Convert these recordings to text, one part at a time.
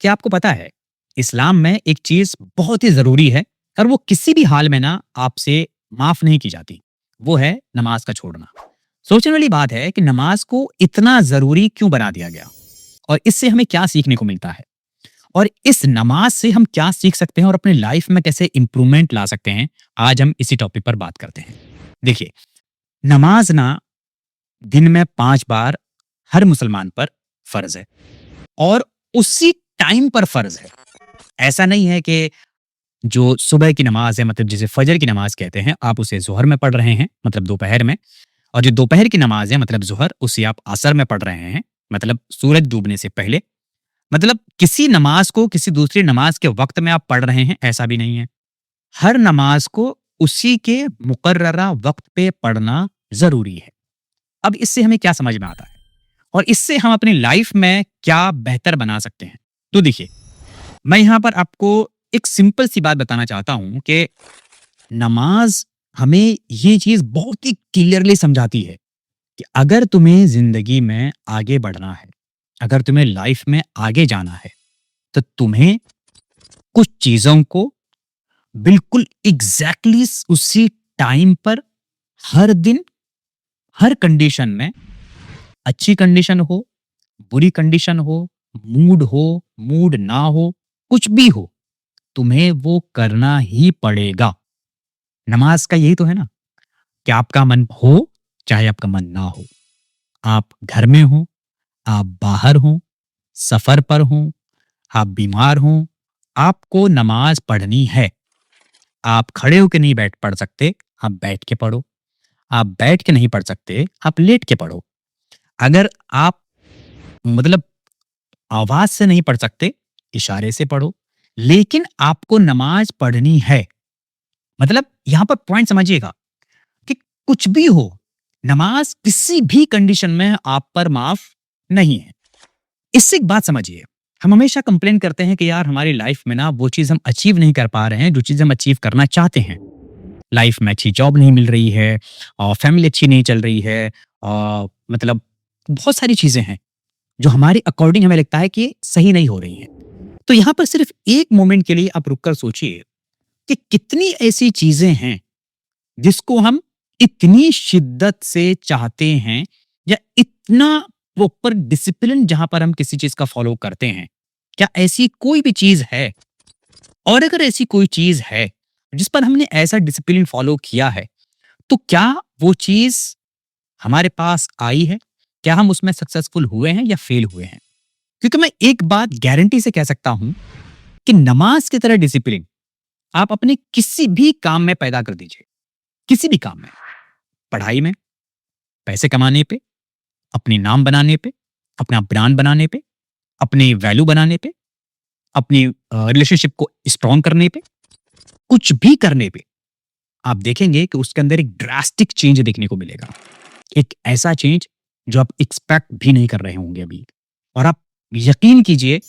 क्या आपको पता है इस्लाम में एक चीज बहुत ही जरूरी है और वो किसी भी हाल में ना आपसे माफ नहीं की जाती। वो है नमाज का छोड़ना। सोचने वाली बात है कि नमाज को इतना जरूरी क्यों बना दिया गया और इससे हमें क्या सीखने को मिलता है और इस नमाज से हम क्या सीख सकते हैं और अपनी लाइफ में कैसे इंप्रूवमेंट ला सकते हैं। आज हम इसी टॉपिक पर बात करते हैं। देखिए, नमाज ना दिन में 5 बार हर मुसलमान पर फर्ज है और उसी टाइम पर फर्ज है। ऐसा नहीं है कि जो सुबह की नमाज है, मतलब जिसे फजर की नमाज कहते हैं, आप उसे जोहर में पढ़ रहे हैं, मतलब दोपहर में, और जो दोपहर की नमाज है मतलब जोहर, उसे आप असर में पढ़ रहे हैं, मतलब सूरज डूबने से पहले। मतलब किसी नमाज को किसी दूसरी नमाज के वक्त में आप पढ़ रहे हैं, ऐसा भी नहीं है। हर नमाज को उसी के मुकर्ररा वक्त पे पढ़ना जरूरी है। अब इससे हमें क्या समझ में आता है और इससे हम अपनी लाइफ में क्या बेहतर बना सकते हैं। तो देखिए, मैं यहाँ पर आपको एक सिंपल सी बात बताना चाहता हूँ कि नमाज हमें ये चीज बहुत ही क्लियरली समझाती है कि अगर तुम्हें जिंदगी में आगे बढ़ना है, अगर तुम्हें लाइफ में आगे जाना है, तो तुम्हें कुछ चीजों को बिल्कुल एग्जैक्टली उसी टाइम पर, हर दिन, हर कंडीशन में, अच्छी कंडीशन हो, बुरी कंडीशन हो, मूड ना हो, कुछ भी हो, तुम्हें वो करना ही पड़ेगा। नमाज का यही तो है ना कि आपका मन हो चाहे आपका मन ना हो, आप घर में हो, आप बाहर हो, सफर पर हो, आप बीमार हो, आपको नमाज पढ़नी है। आप खड़े होकर नहीं बैठ पढ़ सकते, आप बैठ के पढ़ो। आप बैठ के नहीं पढ़ सकते, आप लेट के पढ़ो। अगर आप मतलब आवाज से नहीं पढ़ सकते, इशारे से पढ़ो, लेकिन आपको नमाज पढ़नी है। मतलब यहां पर पॉइंट समझिएगा कि कुछ भी हो, नमाज किसी भी कंडीशन में आप पर माफ नहीं है। इससे एक बात समझिए, हम हमेशा कंप्लेन करते हैं कि यार हमारी लाइफ में ना वो चीज हम अचीव नहीं कर पा रहे हैं जो चीज हम अचीव करना चाहते हैं। लाइफ में अच्छी जॉब नहीं मिल रही है और फैमिली अच्छी नहीं चल रही है और मतलब बहुत सारी चीजें हैं जो हमारे अकॉर्डिंग हमें लगता है कि सही नहीं हो रही हैं। तो यहाँ पर सिर्फ एक मोमेंट के लिए आप रुककर सोचिए कि कितनी ऐसी चीजें हैं जिसको हम इतनी शिद्दत से चाहते हैं, या इतना प्रॉपर डिसिप्लिन जहां पर हम किसी चीज का फॉलो करते हैं। क्या ऐसी कोई भी चीज है? और अगर ऐसी कोई चीज है जिस पर हमने ऐसा डिसिप्लिन फॉलो किया है, तो क्या वो चीज हमारे पास आई है? क्या हम उसमें सक्सेसफुल हुए हैं या फेल हुए हैं? क्योंकि मैं एक बात गारंटी से कह सकता हूं कि नमाज की तरह डिसिप्लिन आप अपने किसी भी काम में पैदा कर दीजिए। किसी भी काम में, पढ़ाई में, पैसे कमाने पे, अपनी नाम बनाने पे, अपना ब्रांड बनाने पे, अपनी वैल्यू बनाने पे, अपनी रिलेशनशिप को स्ट्रॉन्ग करने पे, कुछ भी करने पे, आप देखेंगे कि उसके अंदर एक ड्रास्टिक चेंज देखने को मिलेगा। एक ऐसा चेंज जो आप एक्सपेक्ट भी नहीं कर रहे होंगे अभी। और आप यकीन कीजिए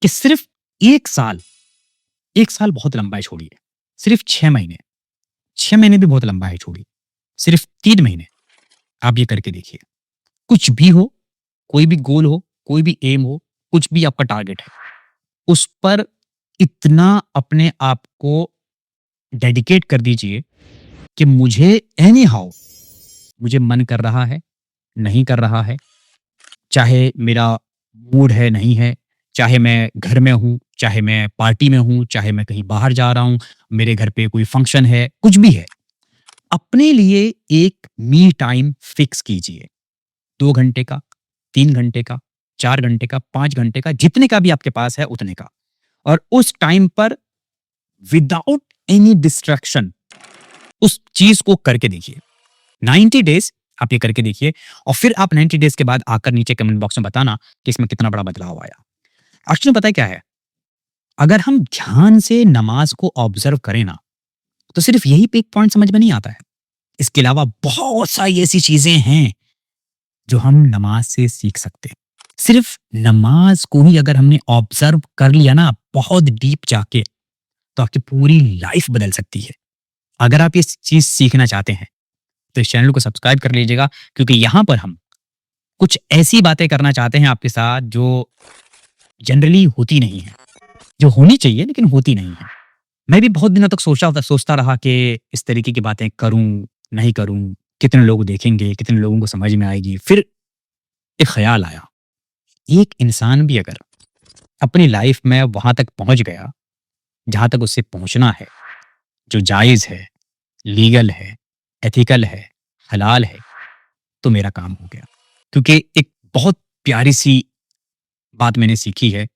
कि सिर्फ 1 साल, 1 साल बहुत लंबा है, छोड़िए, सिर्फ 6 महीने, 6 महीने भी बहुत लंबा है, छोड़िए, सिर्फ 3 महीने आप ये करके देखिए। कुछ भी हो, कोई भी गोल हो, कोई भी एम हो, कुछ भी आपका टारगेट है, उस पर इतना अपने आप को डेडिकेट कर दीजिए कि मुझे एनी हाउ, मुझे मन कर रहा है, नहीं कर रहा है, चाहे मेरा मूड है, नहीं है, चाहे मैं घर में हूं, चाहे मैं पार्टी में हूं, चाहे मैं कहीं बाहर जा रहा हूं, मेरे घर पे कोई फंक्शन है, कुछ भी है, अपने लिए एक मी टाइम फिक्स कीजिए। 2 घंटे का, 3 घंटे का, 4 घंटे का, 5 घंटे का, जितने का भी आपके पास है उतने का। और उस टाइम पर विदाउट एनी डिस्ट्रैक्शन उस चीज को करके देखिए। 90 डेज आप ये करके देखिए और फिर आप 90 डेज के बाद आकर नीचे कमेंट बॉक्स में बताना कि इसमें कितना बड़ा बदलाव आया। एक्चुअली पता है क्या है, अगर हम ध्यान से नमाज को ऑब्जर्व करें ना, तो सिर्फ यही पे एक पॉइंट समझ में नहीं आता है। इसके अलावा बहुत सारी ऐसी चीजें हैं जो हम नमाज से सीख सकते हैं। सिर्फ नमाज को ही अगर हमने ऑब्जर्व कर लिया ना बहुत डीप जाके, तो आपकी पूरी लाइफ बदल सकती है। अगर आप ये चीज सीखना चाहते हैं तो इस चैनल को सब्सक्राइब कर लीजिएगा, क्योंकि यहाँ पर हम कुछ ऐसी बातें करना चाहते हैं आपके साथ जो जनरली होती नहीं है, जो होनी चाहिए लेकिन होती नहीं है। मैं भी बहुत दिनों तक सोचता रहा कि इस तरीके की बातें करूँ, नहीं करूँ, कितने लोग देखेंगे, कितने लोगों को समझ में आएगी। फिर एक ख़्याल आया, एक इंसान भी अगर अपनी लाइफ़ में वहाँ तक पहुँच गया, जहाँ तक उसे पहुँचना है, जो जायज़ है, लीगल है, एथिकल है, हलाल है, तो मेरा काम हो गया। क्योंकि एक बहुत प्यारी-सी बात मैंने सीखी है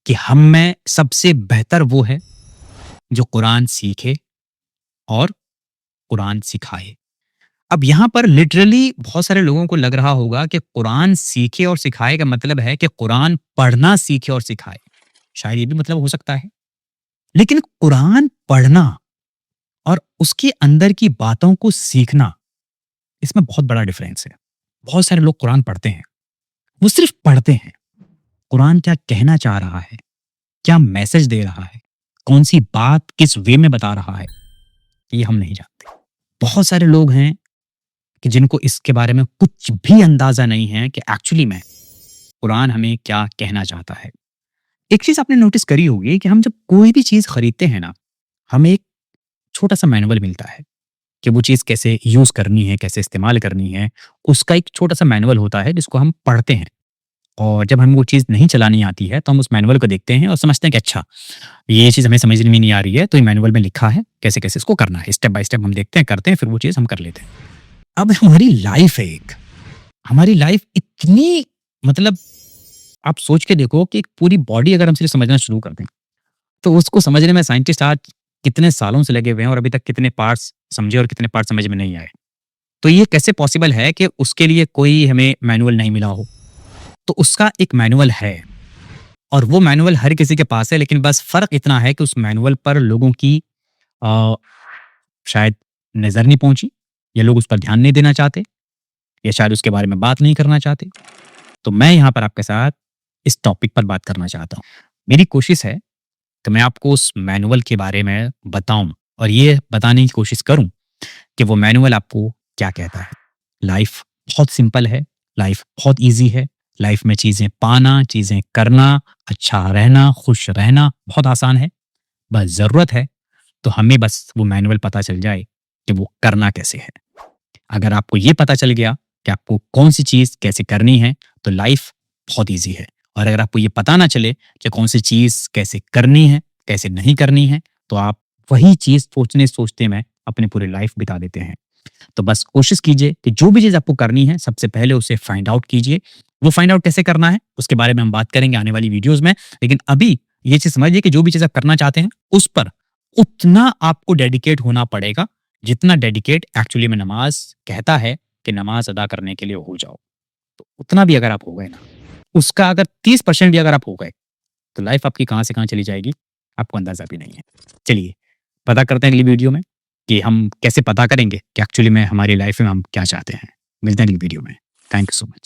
कि हम में सबसे बेहतर वो है जो कुरान सीखे और कुरान सिखाए। अब यहाँ पर लिटरली बहुत सारे लोगों को लग रहा होगा कि कुरान सीखे और सिखाए का मतलब है कि कुरान पढ़ना सीखे और सिखाए। शायद ये भी मतलब हो सकता है। लेकिन कुरान पढ़ना और उसके अंदर की बातों को सीखना, इसमें बहुत बड़ा डिफरेंस है। बहुत सारे लोग कुरान पढ़ते हैं, वो सिर्फ पढ़ते हैं। कुरान क्या कहना चाह रहा है, क्या मैसेज दे रहा है, कौन सी बात किस वे में बता रहा है, ये हम नहीं जानते। बहुत सारे लोग हैं कि जिनको इसके बारे में कुछ भी अंदाजा नहीं है कि एक्चुअली में कुरान हमें क्या कहना चाहता है। एक चीज आपने नोटिस करी होगी कि हम जब कोई भी चीज खरीदते हैं ना, हमें एक छोटा सा मैनुअल मिलता है कि वो चीज कैसे यूज करनी है, कैसे इस्तेमाल करनी है। उसका एक छोटा सा मैनुअल होता है जिसको हम पढ़ते हैं, और जब हमें वो चीज़ नहीं चलानी आती है तो हम उस मैनुअल को देखते हैं और समझते हैं कि अच्छा, ये चीज़ हमें समझ में नहीं आ रही है, तो ये मैनुअल में लिखा है कैसे-कैसे इसको करना है। स्टेप बाय स्टेप हम देखते हैं, करते हैं, फिर वो चीज़ हम कर लेते हैं। अब हमारी लाइफ़ है एक, हमारी लाइफ़ इतनी, मतलब आप सोच के देखो कि एक पूरी बॉडी अगर हम सिर्फ समझना शुरू कर दें, तो उसको समझने में साइंटिस्ट आज कितने सालों से लगे हुए हैं और अभी तक कितने पार्ट्स समझे और कितने पार्ट्स समझ में नहीं आए। तो ये कैसे पॉसिबल है कि उसके लिए कोई हमें मैनुअल नहीं मिला हो? तो उसका एक मैनुअल है। और वो मैनुअल हर किसी के पास है, लेकिन बस फ़र्क इतना है कि उस मैनुअल पर लोगों की अ, शायद नज़र नहीं पहुँची, या लोग उस पर ध्यान नहीं देना चाहते, या शायद उसके बारे में बात नहीं करना चाहते। तो मैं यहाँ पर आपके साथ इस टॉपिक पर बात करना चाहता हूँ। मेरी कोशिश है कि मैं आपको उस मैनुअल के बारे में बताऊँ और ये बताने की कोशिश करूँ कि वो मैनुअल आपको क्या कहता है। लाइफ़ बहुत सिंपल है, लाइफ़ बहुत ईज़ी है, लाइफ़ में चीज़ें पाना, चीज़ें करना, अच्छा रहना, खुश रहना बहुत आसान है। बस ज़रूरत है तो हमें बस वो मैनुअल पता चल जाए कि वो करना कैसे है। अगर आपको ये पता चल गया कि आपको कौन-सी चीज़ कैसे करनी है, तो लाइफ़ बहुत ईज़ी है। और अगर आपको ये पता ना चले कि कौन-सी चीज़ कैसे करनी है, कैसे नहीं करनी है, तो आप वही चीज़ सोचते-सोचते में अपनी पूरी लाइफ़ बिता देते हैं। तो बस कोशिश कीजिए कि जो भी चीज़ आपको करनी है, सबसे पहले उसे फाइंड आउट कीजिए। वो फाइंड आउट कैसे करना है, उसके बारे में हम बात करेंगे आने वाली वीडियोज़ में। लेकिन अभी ये चीज़ समझिए कि जो भी चीज़ आप करना चाहते हैं, उस पर उतना आपको डेडिकेट होना पड़ेगा, जितना डेडिकेट एक्चुअली में नमाज़ कहता है कि नमाज़ अदा करने के लिए हो जाओ। तो उतना भी अगर आप हो गए ना, उसका अगर 30% भी अगर आप हो गए, तो लाइफ़ आपकी कहाँ से कहाँ चली जाएगी, आपको अंदाज़ा भी नहीं है। चलिए, पता करते हैं अगली वीडियो में कि हम कैसे पता करेंगे कि एक्चुअली में हमारी लाइफ में हम क्या चाहते हैं। मिलते हैं अगली वीडियो में। Thank you so much.